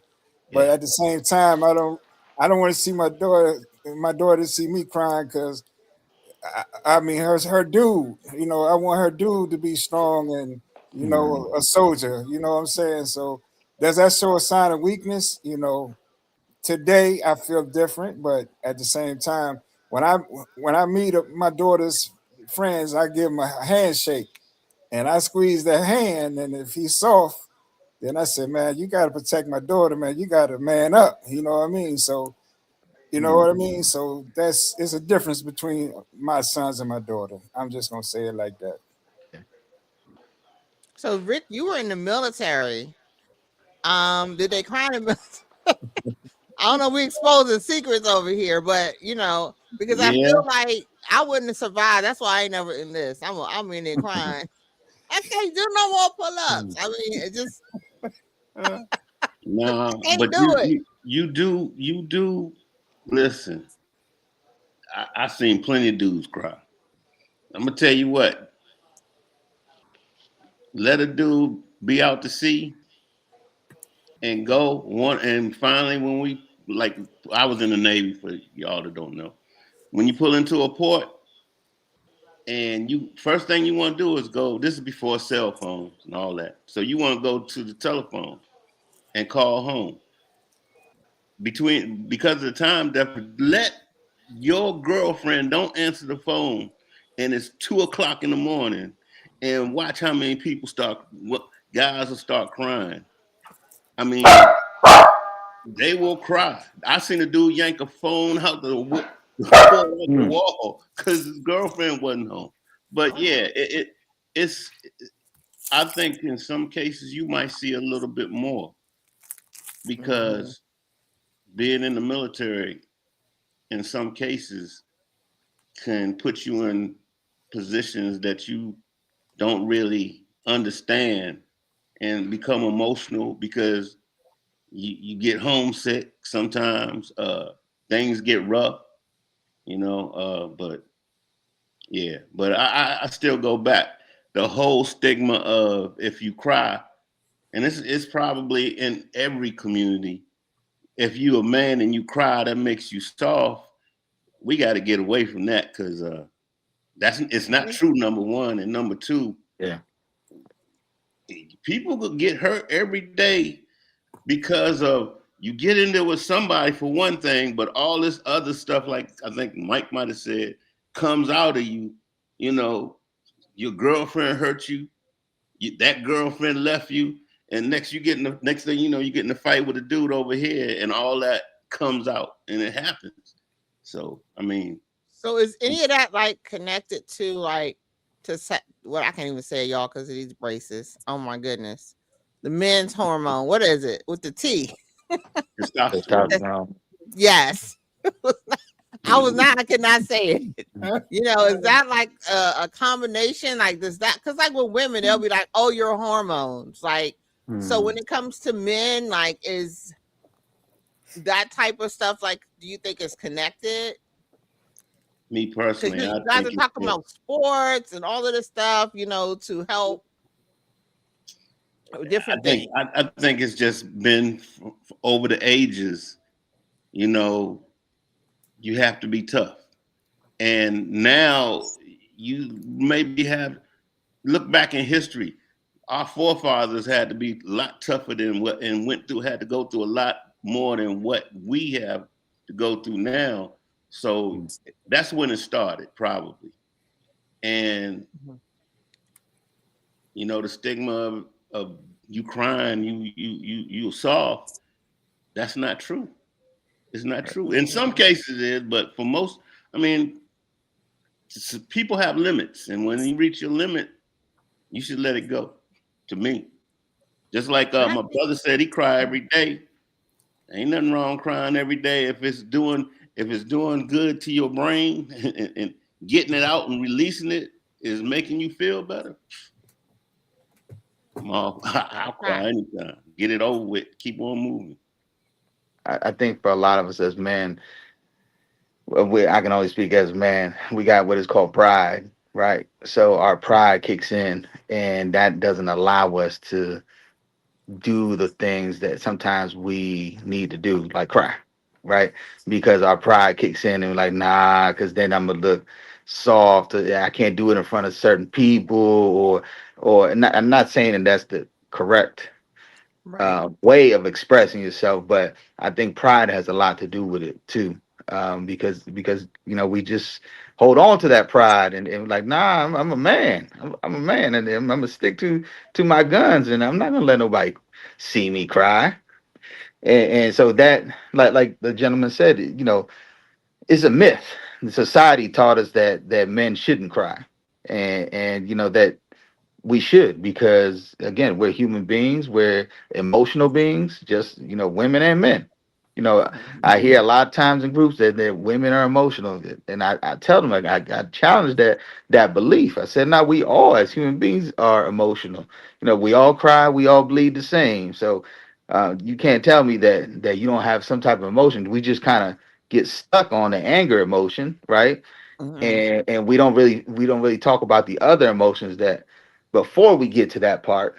But Yeah. at the same time, I don't want to see my daughter see me crying because I mean her dude. I want her dude to be strong and Mm. a soldier. You know what I'm saying? So does that show a sign of weakness? Today I feel different, but at the same time, when I when I meet my daughter's friends, I give them a handshake and I squeeze their hand, and if he's soft, then I said, man, you got to protect my daughter, man. You got to man up. You know what I mean? So you know Mm. what I mean. So it's a difference between my sons and my daughter. I'm just gonna say it like that. So, Rick, you were in the military. Did they cry in the military? I don't know. We exposing secrets over here, but because I feel Yeah. like I wouldn't have survived. That's why I ain't never in this. I'm in there crying. I can't do no more pull ups. Mm. I mean, it just Nah, Can't but do it. you do. Listen, I seen plenty of dudes cry. I'm gonna tell you what. Let a dude be out to sea and go one. And finally, when we like, I was in the Navy for y'all that don't know. When you pull into a port and you first thing you want to do is go. This is before cell phones and all that. So you want to go to the telephone and call home. Because of the time difference, let your girlfriend don't answer the phone, and it's 2 o'clock in the morning, and watch how many people start. What guys will start crying. I mean, they will cry. I seen a dude yank a phone out pull out the Mm. wall because his girlfriend wasn't home. But yeah, it's. I think in some cases you might see a little bit more Hmm. because being in the military in some cases can put you in positions that you don't really understand and become emotional because you get homesick sometimes. Things get rough, but yeah, but I still go back. The whole stigma of if you cry, and it's probably in every community. If you a man and you cry, that makes you soft. We got to get away from that because that's it's not true. Number one, and number two, Yeah. people could get hurt every day because of you get in there with somebody for one thing, but all this other stuff, like I think Mike might have said, comes out of you. You know, your girlfriend hurt you, that girlfriend left you, and next thing you know, you get in a fight with a dude over here, and all that comes out, and it happens. So I mean, So is any of that like connected to like to set what I can't even say y'all because of these braces. Oh my goodness. The men's hormone. What is it? With the T. It's testosterone. talking now. Yes. I was not I could not say it. You know, is that like a combination? Like does that because like with women, they'll be like, oh, your hormones. Like so when Hmm. it comes to men, like is that type of stuff like do you think is connected? Me Because personally, you I guys think are talking it, about sports and all of this stuff, to help different things. I think it's just been over the ages. You know, you have to be tough, and now you maybe have look back in history. Our forefathers had to be a lot tougher than what and had to go through a lot more than what we have to go through now. So that's when it started, probably. And Mhm. the stigma of you crying, you soft. That's not true. It's not true. In some Mhm. cases, it is, but for most, I mean, people have limits, and when you reach your limit, you should let it go. To me, just like And I my think brother said, he cry every day. Ain't nothing wrong crying every day if it's doing good to your brain and getting it out and releasing it is making you feel better. I'll right. cry anytime. Get it over with. Keep on moving. I think for a lot of us as men, well, I can only speak as a man. We got what is called pride, right? So our pride kicks in, and that doesn't allow us to do the things that sometimes we need to do, like cry, right? Because our pride kicks in, and we're like, nah, because then I'm gonna look soft. I can't do it in front of certain people, or not, I'm not saying that that's the correct Right. way of expressing yourself, but I think pride has a lot to do with it too. Because we just hold on to that pride and like nah, I'm a man. I'm a man, and I'm gonna stick to my guns, and I'm not gonna let nobody see me cry. And so that, like the gentleman said, it's a myth. Society taught us that men shouldn't cry, and that we should, because again, we're human beings, we're emotional beings, just women and men. I hear a lot of times in groups that women are emotional, and I tell them, I challenge that belief. I said, now we all as human beings are emotional. We all cry, we all bleed the same. So You can't tell me that you don't have some type of emotion. We just kind of get stuck on the anger emotion, right? Hmm. And we don't really talk about the other emotions that before we get to that part.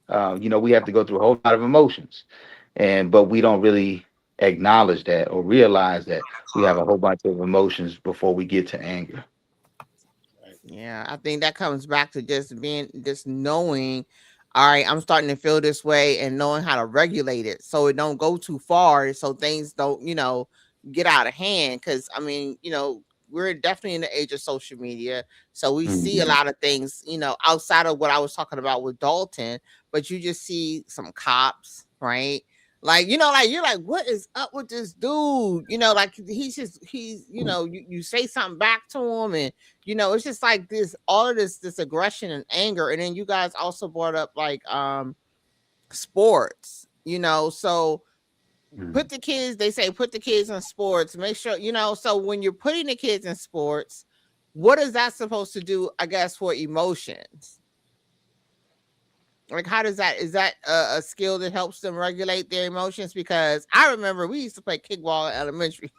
We have to go through a whole lot of emotions, and but we don't really acknowledge that or realize that we have a whole bunch of emotions before we get to anger. Right. Yeah, I think that comes back to just knowing, all right, I'm starting to feel this way and knowing how to regulate it so it don't go too far, so things don't, get out of hand. Cause I mean, we're definitely in the age of social media. So we see a Mhm. lot of things, outside of what I was talking about with Dalton, but you just see some cops, right? Like, like you're like, what is up with this dude? Like you say something back to him, and it's just like this, all of this aggression and anger. And then you guys also brought up like sports, so Mhm. put the kids, they say put the kids in sports, make sure, so when you're putting the kids in sports, what is that supposed to do, I guess, for emotions? Like, how does that, is that a skill that helps them regulate their emotions? Because I remember we used to play kickball in elementary,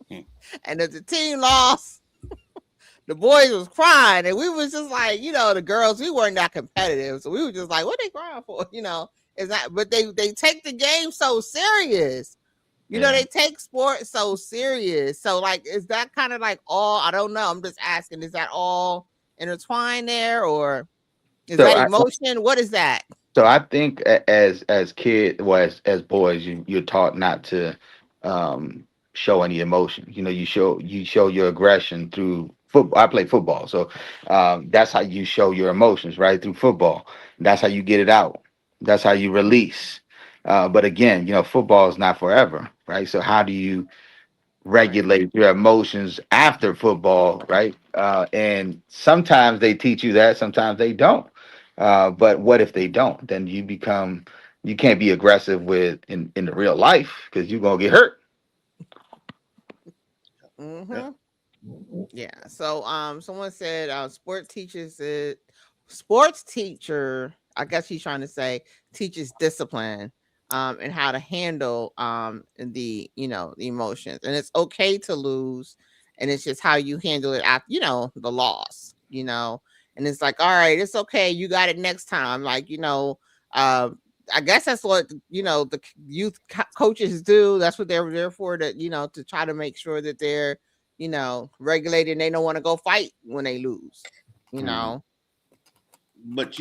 Hmm. and if the team lost, the boys was crying, and we was just like, the girls, we weren't that competitive, so we were just like, what they crying for? Is that, but they take the game so serious. Yeah. They take sports so serious. So like, is that kind of like all, I don't know, I'm just asking, is that all intertwined there, or is So that I emotion? What is that? so I think as kid, well, as boys, you're taught not to um, show any emotion. You show your aggression through football. I play football, so that's how you show your emotions, right? Through football. That's how you get it out. That's how you release. But again, football is not forever, right? So how do you Right. regulate your emotions after football, right? And sometimes they teach you that, sometimes they don't. But what if they don't? Then you can't be aggressive in the real life because you're gonna get hurt. Yep. Mm-hmm. Yeah. So someone said sports teacher, I guess he's trying to say, teaches discipline and how to handle the emotions. And it's okay to lose, and it's just how you handle it after, the loss. And it's like, all right, it's okay, you got it next time. Like, um I guess that's what the youth coaches do. That's what they're there for, to try to make sure that they're regulated, and they don't want to go fight when they lose, you Mhm. know. But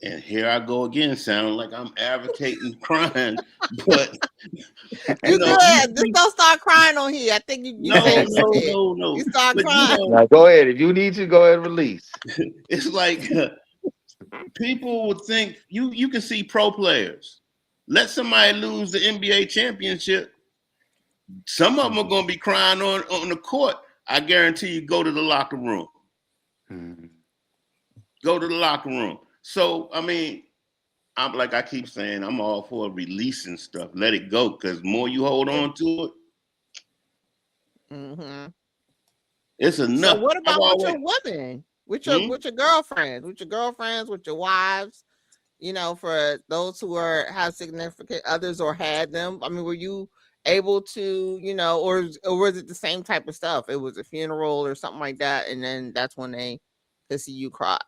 and here I go again, sounding like I'm advocating crying. But You you good. Just see, don't start crying on here. I think you no, safe with no, it. no, You no. start But crying. Now go ahead if you need to. Go ahead and release. it's like people would think you can see pro players. Let somebody lose the NBA championship. Some of them are Mhm. going to be crying on the court. I guarantee you, go to the locker room. Mhm. Go to the locker room. So I mean, I'm like I keep saying, I'm all for releasing stuff. Let it go, because more you hold on to it, Hmm. it's So enough. what I've about with always. your women, with your Hmm? with your girlfriends, with your wives? For those who have significant others or had them. I mean, were you able to, or was it the same type of stuff? It was a funeral or something like that, and then that's when they could see you cry.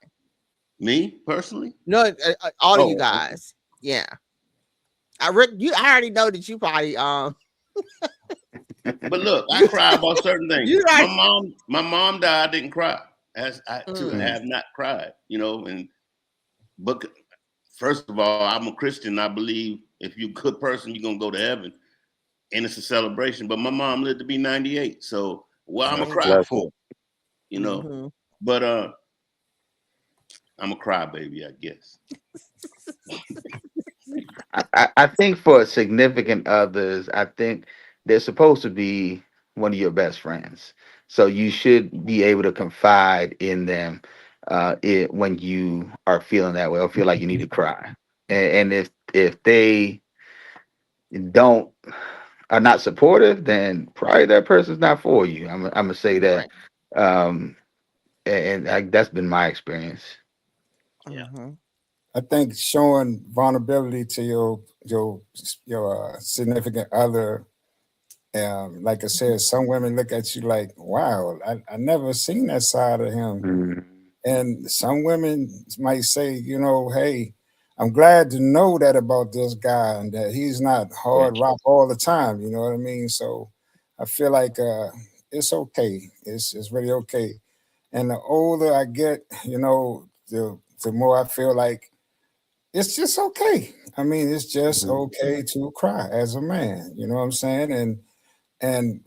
Me personally? No, all of you Oh, okay. guys. Yeah. I already know that you probably But look, I you cry about certain things. you My like mom, my mom died. I didn't cry. As I too mm, Mhm. have not cried. And but first of all, I'm a Christian. I believe if you're a good person, you're gonna go to heaven, and it's a celebration. But my mom lived to be 98, so what I'm gonna That's a mm, cry blessing. for, you know. mm-hmm. But I'm a crybaby, I guess. I think for significant others, I think they're supposed to be one of your best friends. So you should be able to confide in them when you are feeling that way or feel like you need to cry. And if they don't are not supportive, then probably that person's not for you. I'm gonna say that, Right. um, and that's been my experience. Yeah. Mm-hmm. I think showing vulnerability to your significant other, like I said, some women look at you like, wow, I never seen that side of him. Mm-hmm. And some women might say, hey, I'm glad to know that about this guy and that he's not hard Gotcha. rock all the time. You know what I mean? So I feel like it's okay. It's really okay. And the older I get, the more I feel like it's just okay. I mean, it's just Mhm. okay to cry as a man. You know what I'm saying? And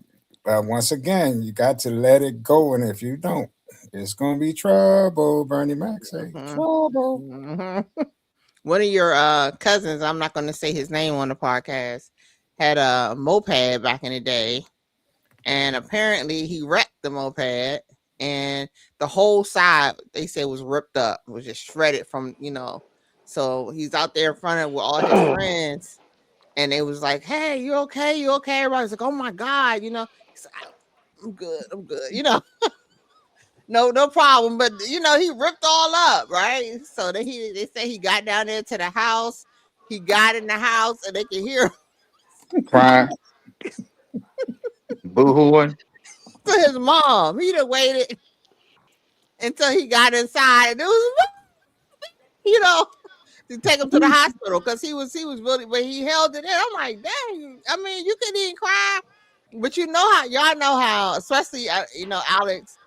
once again, you got to let it go. And if you don't, it's gonna be trouble. Bernie Mac say Hmm. trouble. Hmm. One of your cousins, I'm not going to say his name on the podcast, had a moped back in the day, and apparently he wrecked the moped, and the whole side they said was ripped up, was just shredded from. So he's out there in front of with all his friends, and they was like, "Hey, you okay? You okay?" Everybody's like, "Oh my god," He's like, "I'm good, I'm good," no, no problem. But he ripped all up, right? So they say he got down there to the house. He got in the house, and they could hear Crying, boo-hooing. to his mom. He done waited until he got inside, and it was you know to take him to the hospital because he was really, but he held it in. I'm like, dang. I mean, you could even cry, but y'all know how, especially Alex.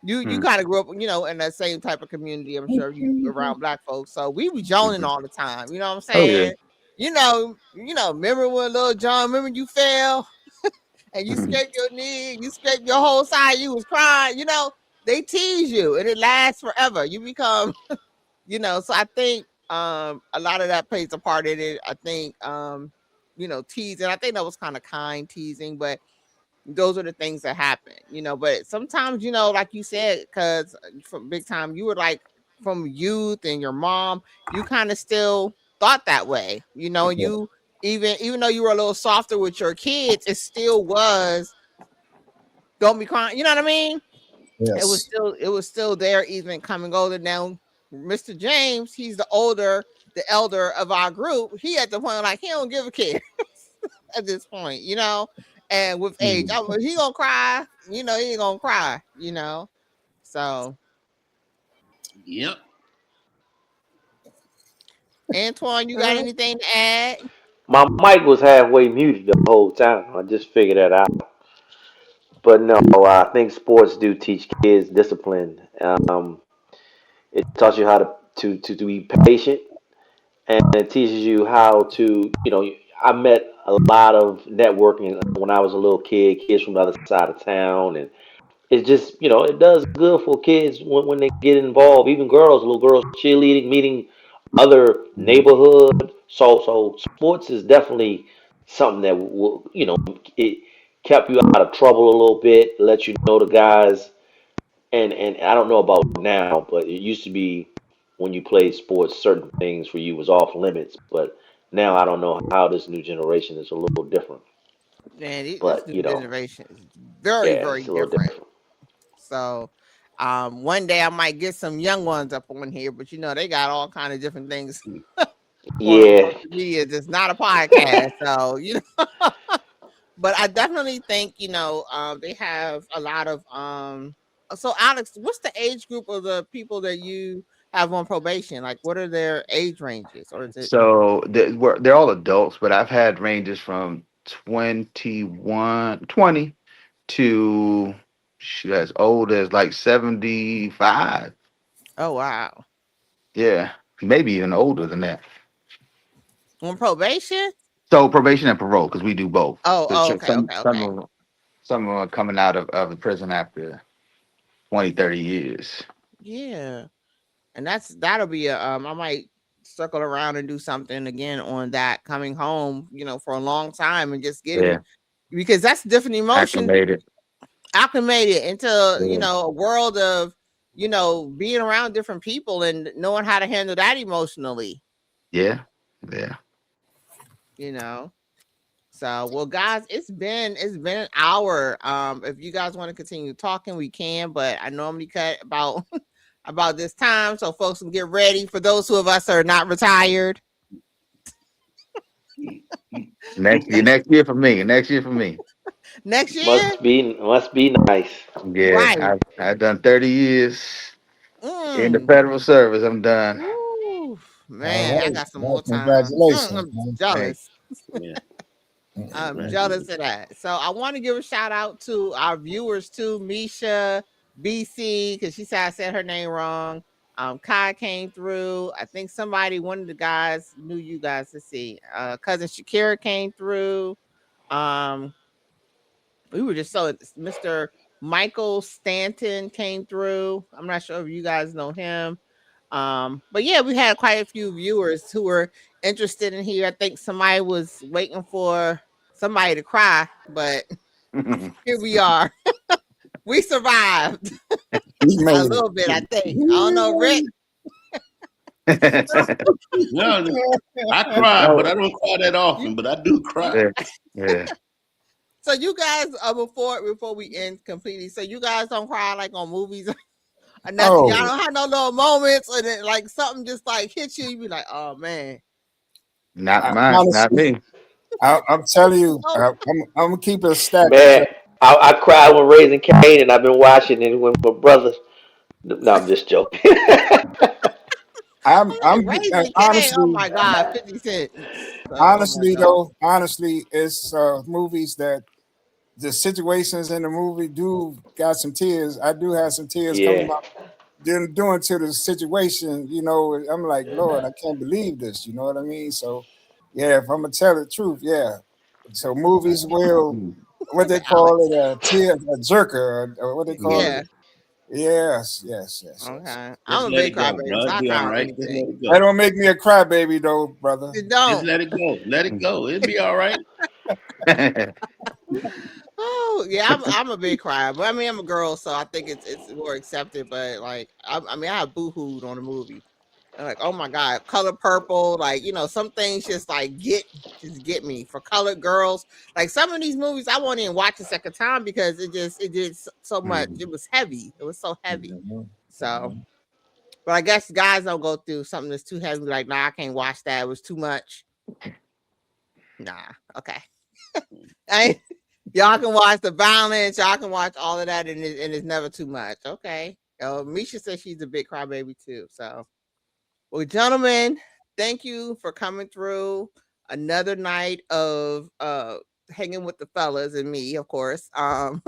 You Mm-hmm. kind of grew up, in that same type of community. I'm sure you around black folks, so we were joning all the time. You know what I'm Oh yeah. saying? Remember when little John? Remember you fell and you Mhm. scraped your knee, you scraped your whole side, you was crying. They tease you, and it lasts forever. You become, So I think a lot of that plays a part in it. I think teasing. I think that was kind of kind teasing, but those are the things that happen, but sometimes, like you said, because from big time, you were like from youth and your mom, you kind of still thought that way, and Yeah. you even though you were a little softer with your kids, it still was don't be crying, you know what I mean? Yes. It was still there even coming older. Now Mr. James, he's the elder of our group. He at the point like he don't give a care at this point, and with age, Mhm. he gonna cry, he ain't gonna cry, So, Yep. Antoine, you All got right. anything to add? My mic was halfway muted the whole time. I just figured that out. But no, I think sports do teach kids discipline. It taught you how to be patient, and it teaches you how to, I met a lot of networking when I was a little kid, kids from the other side of town, and it's just, it does good for kids when they get involved. Even girls, little girls cheerleading, meeting other Mhm. neighborhood. So sports is definitely something that will, it kept you out of trouble a little bit, let you know the guys. And I don't know about now, but it used to be when you played sports, certain things for you was off limits. But now I don't know how this new generation is a little different. Man, this But new generation is very, yeah, very it's a little different. different. So, one day I might get some young ones up on here, but they got all kind of different things on Yeah. social media. It's not a podcast, so but I definitely think they have a lot of So Alex, what's the age group of the people that you have on probation? Like, what are their age ranges, or is it? So they're all adults, but I've had ranges from 20 to shoot, as old as like 75. Oh wow, Yeah, maybe even older than that. on probation? So probation and parole, because we do both. Oh, There's oh, okay, okay, okay. some of them are coming out of the prison after 20, 30 years. Yeah, and that'll be a I might circle around and do something again on that coming home, for a long time and just getting Yeah, because that's different emotion acclimated. acclimated into Yeah, a world of being around different people and knowing how to handle that emotionally, yeah, yeah. you know so well guys, it's been an hour. If you guys want to continue talking, we can, but I normally cut about about this time, so folks can get ready. For those who of us are not retired, Next year for me. Next year for me. next year, Must be nice. Yeah, right? I've done 30 years in the Mm. federal service. I'm done. Ooh, All man, I right. got some Well, more time. congratulations, I'm man. Hey. jealous. Yeah, I'm jealous congratulations. of that. So I want to give a shout out to our viewers too, Misha, BC, because she said I said her name wrong. Kai came through. I think somebody, one of the guys, knew you guys to see. Cousin Shakira came through. Um, we were just so Mr. Michael Stanton came through. I'm not sure if you guys know him. But yeah, we had quite a few viewers who were interested in here. I think somebody was waiting for somebody to cry, but here we are. We survived We a made little bit, I think. I don't know, Rick. it. No, I cry, but Oh, I don't cry that You often. But I do you cry. yeah, yeah. so you guys before we end completely, so you guys don't cry like on movies or nothing. Y'all Oh, don't have no little moments or then like something just like hits you, you be like, oh man. Not mine. Not honestly, me. I'm telling you, Oh, I'm gonna keep it a stack with Man, you. I cried when Raising Cain, and I've been watching it when my brothers. No, I'm just joking. I'm like Raising K. Oh Honestly, my God, 50 Cent. Oh my honestly God. though, honestly, it's movies that the situations in the movie do got some tears. I do have some tears coming Yeah, out doing to the situation. I'm like, Lord, I can't believe this. You know what I mean? So, yeah, if I'm gonna tell the truth, yeah. So movies will what they Okay, call Alex. it a tear a jerker or what they call it. Yeah. Yes, yes, yes, yes. Okay. I'm Just a let big it go, crybaby, bro. so It'll I be cry all on right. Just let anything. it That go. don't make me a crybaby though, brother. It Just don't. let it go. Let it go. It'll be all right. Oh yeah, I'm a big crier, but I mean I'm a girl, so I think it's more accepted. But like I mean I have boohooed on a movie. And like oh my god, Color Purple, like some things just like get me for colored girls. Like some of these movies I won't even watch a second time because it did so much. Mhm. It was heavy. It was so heavy. Mhm, So, mhm. but I guess guys don't go through something that's too heavy. Like nah, I can't watch that. It was too much. Nah, okay. I y'all can watch the violence, y'all can watch all of that, and it's never too much. Okay. Misha says she's a big crybaby too. So, well, gentlemen, thank you for coming through another night of hanging with the fellas and me, of course, and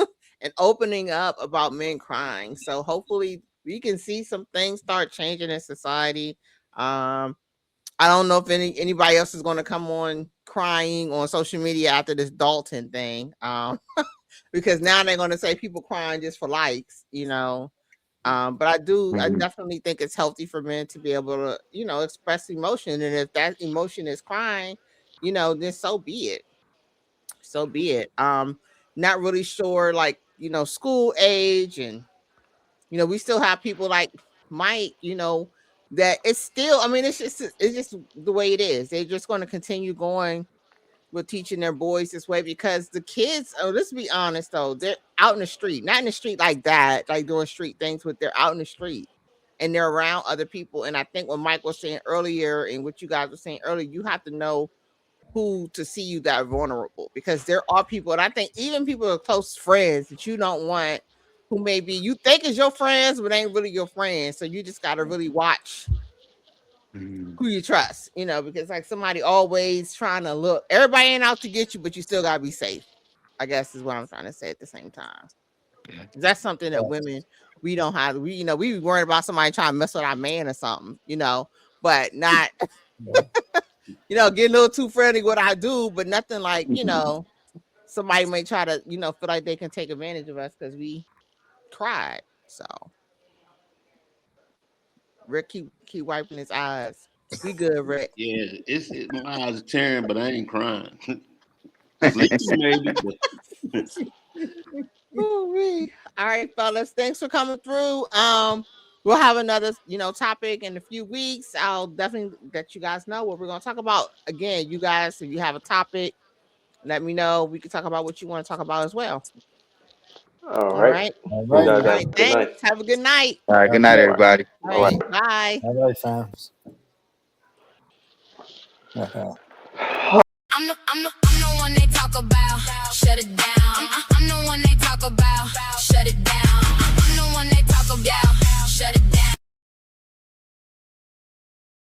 opening up about men crying. So hopefully we can see some things start changing in society. Um, I don't know if anybody else is going to come on crying on social media after this Dalton thing, because now they're going to say people crying just for likes. But I Mhm. definitely think it's healthy for men to be able to, express emotion, and if that emotion is crying, then so be it. So be it. Not really sure, like school age, and we still have people like Mike, that it's still, I mean, it's just the way it is. They're just going to continue going with teaching their boys this way because the kids, oh, let's be honest though, they're out in the street, not in the street like that, like doing street things, but they're out in the street and they're around other people. And I think what Mike was saying earlier and what you guys were saying earlier, you have to know who to see you that vulnerable because there are people, and I think even people who are close friends that you don't want, who maybe you think is your friends but ain't really your friends. So you just got to really watch Mhm. who you trust, because like somebody always trying to look, everybody ain't out to get you, but you still got to be safe, I guess is what I'm trying to say at the same time. That's something that women, we don't have, we be worried about somebody trying to mess with our man or something, but not get a little too friendly what I do, but nothing like, somebody may try to, feel like they can take advantage of us because we cried. So Rick keep wiping his eyes. We good, Rick. Yeah, my eyes are tearing, but I ain't crying. Sleeping maybe, but Ooh-wee. All right, fellas. Thanks for coming through. We'll have another, topic in a few weeks. I'll definitely let you guys know what we're gonna talk about. Again, you guys, if you have a topic, let me know. We can talk about what you want to talk about as well. All All right. right. All You right guys All now. have right. a good Thanks. night. Have a good night. All right. Good God night, bless. All right. everybody. All Bye right. bye. Bye. All right, fam. I'm the one they talk about. Shut it down. I'm the one they talk about.